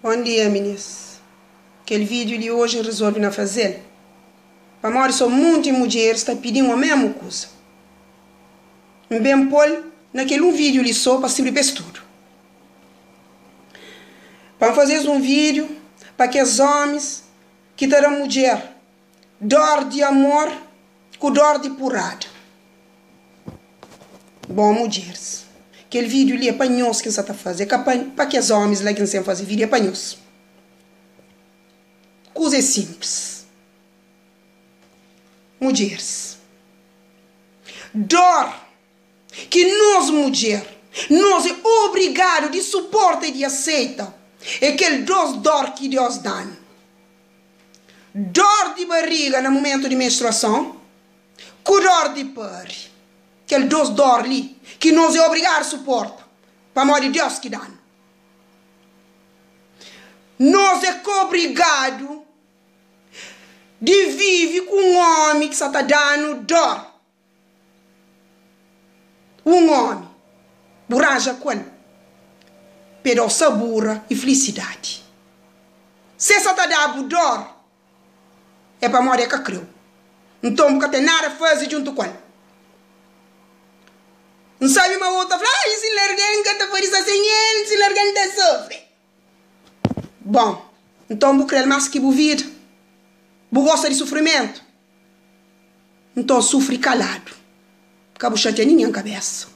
Bom dia, meninas. Aquele vídeo de hoje resolvi não fazer. Para morrer só muitas mulheres está pedindo a mesma coisa. Bem pôr naquele vídeo ali só para sempre tudo. Para fazer um vídeo para aqueles homens que terão mulher dor de amor com dor de porrada. Bom, mulheres. Aquele vídeo ali é para nós que você está fazendo. Para aqueles homens lá que não sabem fazer vídeo é para nós. Coisa simples. Mulheres. Dor que nós, mulher, nós é obrigado de suportar e de aceitar. É aquele dor que Deus dá. Dor de barriga no momento de menstruação. Com dor de pare. Aquele dor ali que nós é obrigado a suportar. Para amor de Deus que dá. Nós é obrigado de viver com um homem que está dando dor. Um homem. Buraja com ele. Pero sabura e felicidade. Se essa está dando dor, é para morrer que creu. Então, nunca tem nada a fazer junto com ele. Não sabe uma outra fala, se largar que está fazendo sem ele, se largar está sofre. Bom, então, vou crer mais que vou vida. Vou gostar de sofrimento. Então, sofre calado. Porque vou chatear ninguém na cabeça.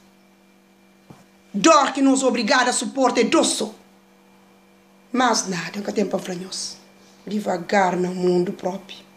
Dor que nos obrigada a suportar é doce. Mas nada, nunca tem para nós. Devagar no mundo próprio.